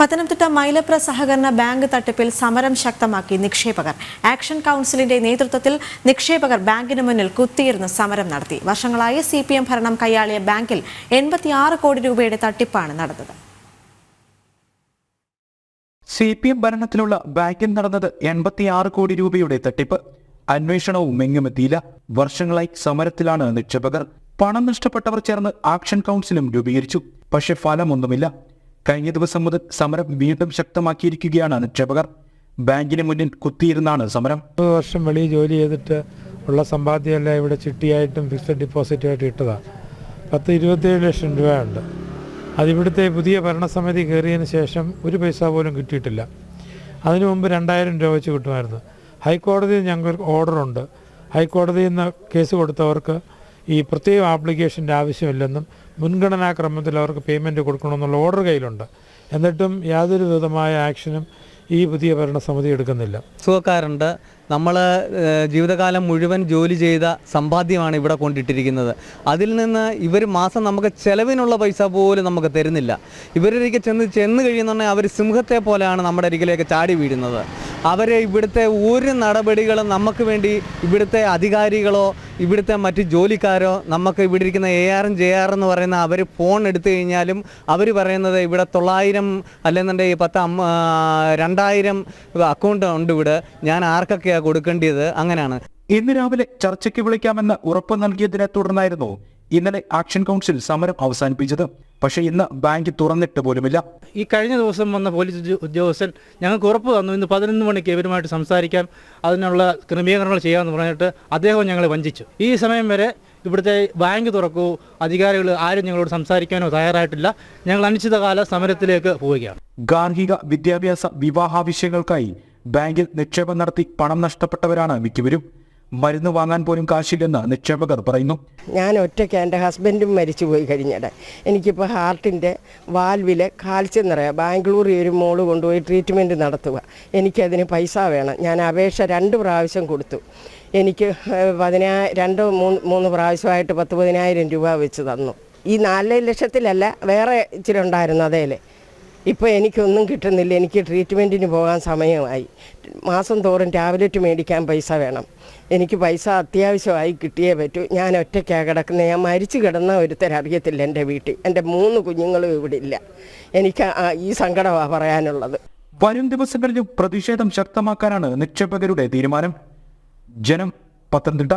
പത്തനംതിട്ട മൈലപ്ര സഹകരണ ബാങ്ക് തട്ടിപ്പിൽ സമരം ശക്തമാക്കി നിക്ഷേപകർ. ആക്ഷൻ കൗൺസിലിന്റെ നേതൃത്വത്തിൽ നിക്ഷേപകർ ബാങ്കിന് മുന്നിൽ കുത്തിയിരുന്ന് സമരം നടത്തി. വർഷങ്ങളായി CPM ഭരണം കൈയാളിയ ബാങ്കിൽ 86 കോടി രൂപയുടെ തട്ടിപ്പാണ് നടന്നത്. CPM ഭരണത്തിലുള്ള ബാങ്കിൽ നടന്നത് 86 കോടി രൂപയുടെ തട്ടിപ്പ്. അന്വേഷണവും എങ്ങുമെത്തിയില്ല. വർഷങ്ങളായി സമരത്തിലാണ് നിക്ഷേപകർ. പണം നഷ്ടപ്പെട്ടവർ ചേർന്ന് ആക്ഷൻ കൗൺസിലും രൂപീകരിച്ചു. പക്ഷെ ഫലമൊന്നുമില്ല. കഴിഞ്ഞ ദിവസം മുതൽ സമരം വീണ്ടും ശക്തമാക്കിയിരിക്കുകയാണ് നിക്ഷേപകർ. ബാങ്കിന് മുന്നിൽ കുത്തിയിരുന്നാണ് സമരം. 1 വർഷം വെളിയിൽ ജോലി ചെയ്തിട്ട് ഉള്ള സമ്പാദ്യമല്ല ഇവിടെ ചിട്ടിയായിട്ടും ഫിക്സഡ് ഡിപ്പോസിറ്റായിട്ടും ഇട്ടതാണ്. 27 ലക്ഷം രൂപയുണ്ട്. അതിവിടുത്തെ പുതിയ ഭരണസമിതി കയറിയതിന് ശേഷം ഒരു പൈസ പോലും കിട്ടിയിട്ടില്ല. അതിനു മുമ്പ് 2000 രൂപ വെച്ച് കിട്ടുമായിരുന്നു. ഹൈക്കോടതിയിൽ ഞങ്ങൾക്ക് ഓർഡറുണ്ട്. ഹൈക്കോടതിയിൽ നിന്ന് കേസ് കൊടുത്തവർക്ക് ഈ പ്രത്യേക ആപ്ലിക്കേഷൻ്റെ ആവശ്യമില്ലെന്നും മുൻഗണനാക്രമത്തിൽ അവർക്ക് പേയ്മെൻറ്റ് കൊടുക്കണമെന്നുള്ള ഓർഡർ കയ്യിലുണ്ട്. എന്നിട്ടും യാതൊരു വിധമായ ആക്ഷനും ഈ പുതിയ ഭരണസമിതി എടുക്കുന്നില്ല. സുഖക്കാരുണ്ട്. നമ്മൾ ജീവിതകാലം മുഴുവൻ ജോലി ചെയ്ത സമ്പാദ്യമാണ് ഇവിടെ കൊണ്ടിട്ടിരിക്കുന്നത്. അതിൽ നിന്ന് ഇവർ മാസം നമുക്ക് ചിലവിനുള്ള പൈസ പോലും നമുക്ക് തരുന്നില്ല. ഇവരിലേക്ക് ചെന്ന് കഴിയുന്നുണ്ടെങ്കിൽ അവർ സിംഹത്തെ പോലെയാണ് നമ്മുടെ അരികിലേക്ക് ചാടി വീഴുന്നത്. അവരെ ഇവിടുത്തെ ഒരു നടപടികളും നമുക്ക് വേണ്ടി ഇവിടുത്തെ അധികാരികളോ ഇവിടുത്തെ മറ്റ് ജോലിക്കാരോ നമുക്ക് ഇവിടെ ഇരിക്കുന്ന AR JR എന്ന് പറയുന്ന അവർ ഫോൺ എടുത്തു കഴിഞ്ഞാലും അവർ പറയുന്നത് ഇവിടെ 900 അല്ലെന്നുണ്ടെങ്കിൽ 2000 അക്കൗണ്ട് ഉണ്ട് ഇവിടെ, ഞാൻ ആർക്കൊക്കെയാണ് കൊടുക്കേണ്ടത്, അങ്ങനെയാണ്. ഇന്ന് രാവിലെ ചർച്ചയ്ക്ക് വിളിക്കാമെന്ന് ഉറപ്പ് നൽകിയതിനെ തുടർന്നായിരുന്നു ഇന്നലെ ആക്ഷൻ കൗൺസിൽ സമരം അവസാനിപ്പിച്ചത്. പക്ഷേ ഇന്ന് ബാങ്ക് തുറന്നിട്ട് പോലുമില്ല. ഈ കഴിഞ്ഞ ദിവസം വന്ന പോലീസ് ഉദ്യോഗസ്ഥൻ ഞങ്ങൾക്ക് ഉറപ്പ് തന്നു, ഇന്ന് 11 മണിക്ക് ഇവരുമായിട്ട് സംസാരിക്കാം, അതിനുള്ള ക്രമീകരണങ്ങൾ ചെയ്യാമെന്ന് പറഞ്ഞിട്ട് അദ്ദേഹം ഞങ്ങളെ വഞ്ചിച്ചു. ഈ സമയം വരെ ഇവിടുത്തെ ബാങ്ക് തുറക്കൂ, അധികാരികൾ ആരും ഞങ്ങളോട് സംസാരിക്കാനോ തയ്യാറായിട്ടില്ല. ഞങ്ങൾ അനിശ്ചിതകാല സമരത്തിലേക്ക് പോവുകയാണ്. ഗാർഹിക വിദ്യാഭ്യാസ വിവാഹാവശ്യങ്ങൾക്കായി ബാങ്കിൽ നിക്ഷേപം നടത്തി പണം നഷ്ടപ്പെട്ടവരാണ് മിക്കവരും. മരുന്ന് വാങ്ങാൻ പോലും കാശില്ലെന്ന് നിക്ഷേപകർ പറയുന്നു. ഞാൻ ഒറ്റയ്ക്ക്, എൻ്റെ ഹസ്ബൻഡും മരിച്ചുപോയി കഴിഞ്ഞിടെ. എനിക്കിപ്പോൾ ഹാർട്ടിൻ്റെ വാൽവിലെ കാൽസ്യം നിറയുക. ബാംഗ്ലൂർ ഒരു മോള് കൊണ്ടുപോയി ട്രീറ്റ്മെൻറ്റ് നടത്തുക. എനിക്കതിന് പൈസ വേണം. ഞാൻ അപേക്ഷ 2 പ്രാവശ്യം കൊടുത്തു. എനിക്ക് 2-3 പ്രാവശ്യമായിട്ട് 10,000 രൂപ വെച്ച് തന്നു. ഈ 4 ലക്ഷത്തിലല്ല, വേറെ ഇച്ചിരി ഉണ്ടായിരുന്നു അതേൽ. ഇപ്പോൾ എനിക്കൊന്നും കിട്ടുന്നില്ല. എനിക്ക് ട്രീറ്റ്മെൻറ്റിന് പോകാൻ സമയമായി. മാസം തോറും ടാബ്ലറ്റ് മേടിക്കാൻ പൈസ വേണം. എനിക്ക് പൈസ അത്യാവശ്യമായി കിട്ടിയേ പറ്റൂ. ഞാൻ ഒറ്റയ്ക്കാണ് കിടക്കുന്നത്. ഞാൻ മരിച്ചു കിടന്ന ഒരുത്തരറിയത്തില്ല എൻ്റെ വീട്ടിൽ. എൻ്റെ 3 കുഞ്ഞുങ്ങളും ഇവിടെ ഇല്ല. എനിക്ക് ഈ സങ്കടമാണ് പറയാനുള്ളത്. വരും ദിവസങ്ങളിലും പ്രതിഷേധം ശക്തമാക്കാനാണ് നിക്ഷേപകരുടെ തീരുമാനം. ജനം, പത്തനംതിട്ട.